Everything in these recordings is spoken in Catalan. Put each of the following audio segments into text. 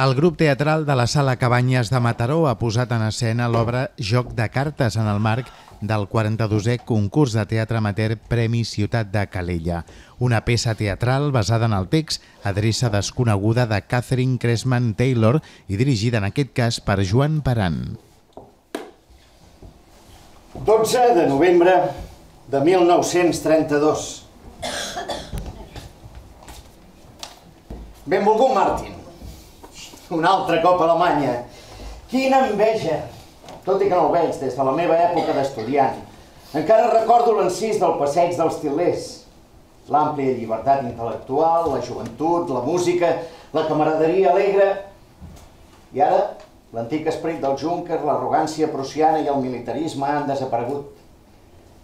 El grup teatral de la Sala Cabanyes de Mataró ha posat en escena l'obra Joc de cartes en el marc del 42è concurs de teatre amateur Premi Ciutat de Calella, una peça teatral basada en el text Adreça desconeguda de Catherine Cressman Taylor i dirigida en aquest cas per Joan Paran. 12 de novembre de 1932. Benvolgut, Martin. Un altre cop a Alemanya. Quina enveja! Tot i que no el veig des de la meva època d'estudiant, encara recordo l'encís del passeig dels Til·lers. L'àmplia llibertat intel·lectual, la joventut, la música, la camaraderia alegre. I ara, l'antic esperit del Juncker, l'arrogància prussiana i el militarisme han desaparegut.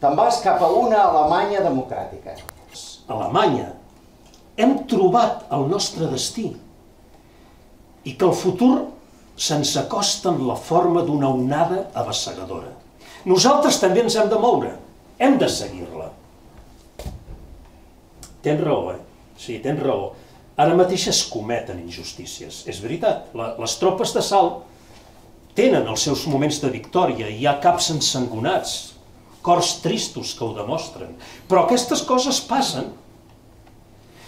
Te'n vas cap a una Alemanya democràtica. Alemanya, hem trobat el nostre destí i que el futur se'ns acosta en la forma d'una onada avassegadora. Nosaltres també ens hem de moure, hem de seguir-la. Tens raó, Sí, tens raó. Ara mateix es cometen injustícies. És veritat, les tropes d'assalt tenen els seus moments de victòria i hi ha caps ensangonats, cors tristos que ho demostren. Però aquestes coses passen.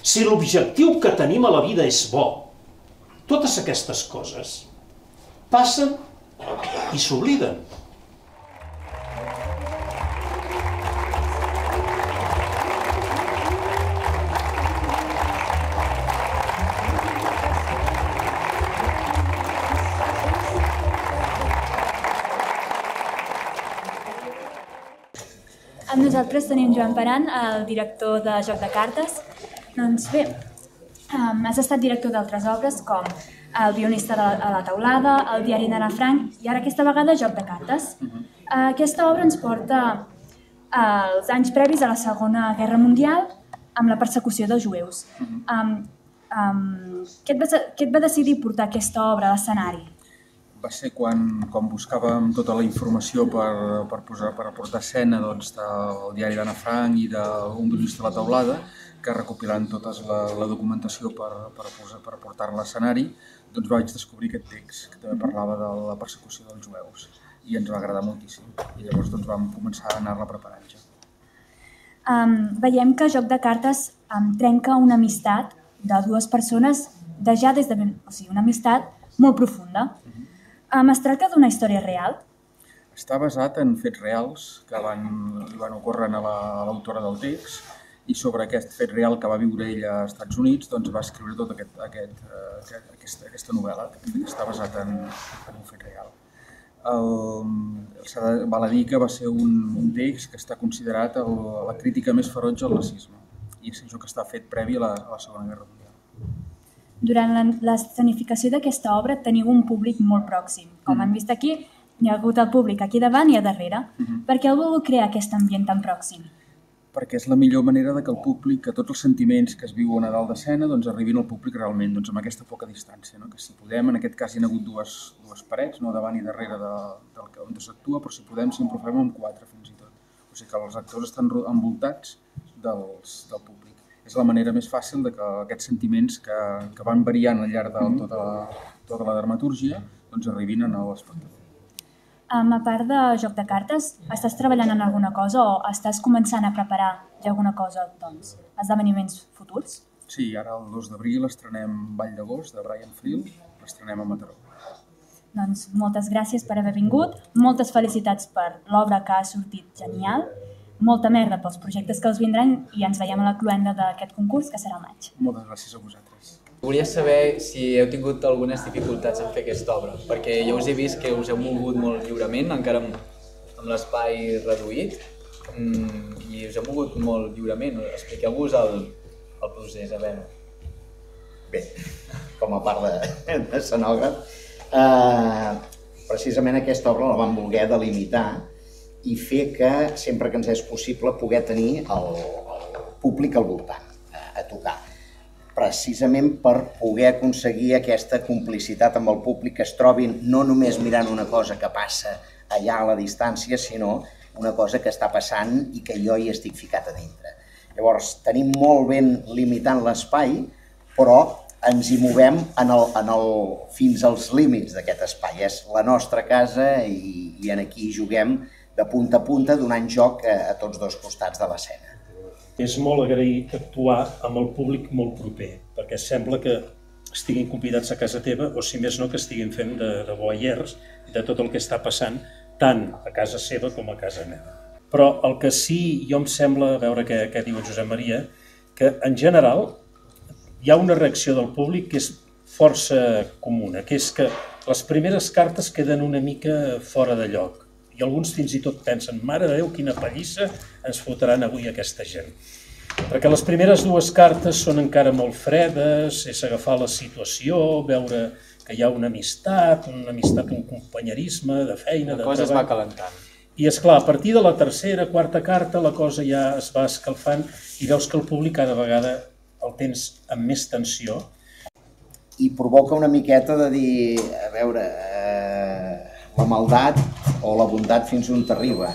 Si l'objectiu que tenim a la vida és bo, totes aquestes coses passen i s'obliden. Amb nosaltres tenim Joan Paran, el director de Joc de cartes. Doncs bé, has estat director d'altres obres com El guionista a la teulada, El diari d'Anna Frank i ara aquesta vegada Joc de cartes. Aquesta obra ens porta als anys previs a la Segona Guerra Mundial amb la persecució dels jueus. Què et va decidir portar aquesta obra a l'escenari? Va ser quan buscàvem tota la informació per portar escena del diari d'Anna Frank i d'un guionista a la teulada, que recopilant tota la documentació per portar-la a l'escenari, doncs vaig descobrir aquest text que també parlava de la persecució dels jueus i ens va agradar moltíssim. I llavors vam començar a anar-la preparant ja. Veiem que Joc de cartes trenca una amistat de dues persones una amistat molt profunda. Es tracta d'una història real? Està basat en fets reals que van ocórrer a l'autora del text i sobre aquest fet real que va viure ella als Estats Units va escriure tota aquesta novel·la que està basat en un fet real. Val a dir que va ser un text que està considerat la crítica més ferotge al nazisme i és això que està fet previ a la Segona Guerra Mundial. Durant l'escenificació d'aquesta obra teniu un públic molt pròxim. Com hem vist aquí, hi ha hagut el públic aquí davant i a darrere. Per què heu volgut crear aquest ambient tan pròxim? Perquè és la millor manera que el públic, que tots els sentiments que es viuen a dalt d'escena arribin al públic realment amb aquesta poca distància. Que si podem, en aquest cas hi ha hagut dues parets, davant i darrere on s'actua, però si podem sempre ho fem amb 4 fins i tot. O sigui que els actors estan envoltats del públic. És la manera més fàcil que aquests sentiments que van variant al llarg de tota la dramatúrgia arribin a l'espectador. A part de Joc de cartes, estàs treballant en alguna cosa o estàs començant a preparar ja alguna cosa, esdeveniments futurs? Sí, ara el 2 d'abril estrenem Vall d'agost, de Brian Friel, l'estrenem a Mataró. Doncs moltes gràcies per haver vingut, moltes felicitats per l'obra que ha sortit genial, molta merda pels projectes que els vindran i ens veiem a la cloenda d'aquest concurs que serà al maig. Moltes gràcies a vosaltres. Volia saber si heu tingut algunes dificultats en fer aquesta obra, perquè jo us he vist que us heu mogut molt lliurement, encara amb l'espai reduït, i us heu mogut molt lliurement. Expliqueu-vos el procés, a veure. Bé, com a part d'escenògraf, precisament aquesta obra la vam voler delimitar i fer que, sempre que ens és possible, poder tenir el públic al voltant, a tocar. Precisament per poder aconseguir aquesta complicitat amb el públic, que es trobin no només mirant una cosa que passa allà a la distància, sinó una cosa que està passant i que jo hi estic ficat a dintre. Llavors, tenim molt ben limitant l'espai, però ens hi movem fins als límits d'aquest espai. És la nostra casa i aquí juguem de punta a punta, donant joc a tots dos costats de l'escena. És molt agraït actuar amb el públic molt proper, perquè sembla que estiguin convidats a casa teva, o si més no que estiguin fent de voyeurs de tot el que està passant, tant a casa seva com a casa meva. Però el que sí jo em sembla, a veure què diu Josep Maria, que en general hi ha una reacció del públic que és força comuna, que és que les primeres cartes queden una mica fora de lloc. I alguns fins i tot pensen, mare de Déu, quina pallissa ens fotran avui aquesta gent. Perquè les primeres dues cartes són encara molt fredes, és agafar la situació, veure que hi ha una amistat, un companyerisme de feina, de treball. La cosa es va calentant. I esclar, a partir de la tercera, quarta carta, la cosa ja es va escalfant i veus que el públic cada vegada el tens amb més tensió. I provoca una miqueta de dir, a veure, la maldat o la bondat fins on t'arriba.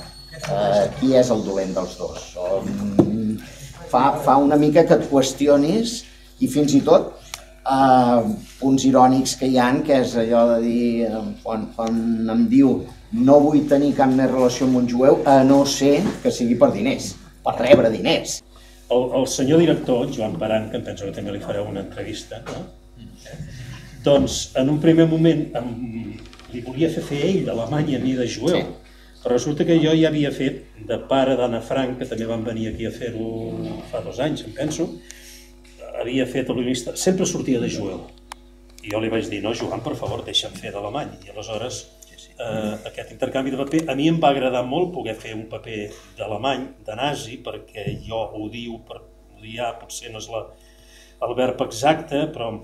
Qui és el dolent dels dos? Fa una mica que et qüestionis i fins i tot punts irònics que hi ha, que és allò de dir, quan em diu no vull tenir cap més relació amb un jueu, a no ser que sigui per diners, per rebre diners. El senyor director, Joan Paran, que em penso que també li fareu una entrevista, no? Doncs en un primer moment li volia fer ell d'Alemanya, ni de jueu, però resulta que jo ja havia fet de pare d'Anna Frank, que també van venir aquí a fer-ho fa 2 anys, em penso, havia fet el guionista, sempre sortia de jueu. I jo li vaig dir, no, Joan, per favor, deixa'm fer d'alemany. I aleshores aquest intercanvi de paper, a mi em va agradar molt poder fer un paper d'alemany, de nazi, perquè jo odio, per odiar potser no és el verb exacte, però em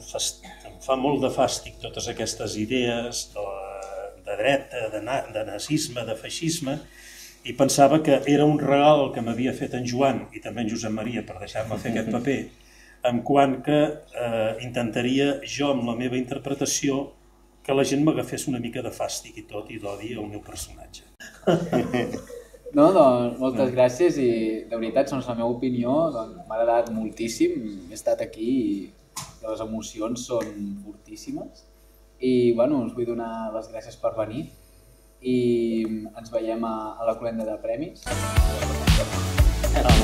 fa molt de fàstic totes aquestes idees de dreta, de nazisme, de feixisme, i pensava que era un regal que m'havia fet en Joan i també en Josep Maria per deixar-me fer aquest paper, en quant que intentaria jo amb la meva interpretació que la gent m'agafés una mica de fàstic i tot, i d'odi al meu personatge. No, doncs, moltes gràcies i de veritat, segons la meva opinió, m'ha agradat moltíssim. He estat aquí i les emocions són fortíssimes. I, bueno, us vull donar les gràcies per venir i ens veiem a la cloenda de premis.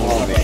Molt bé.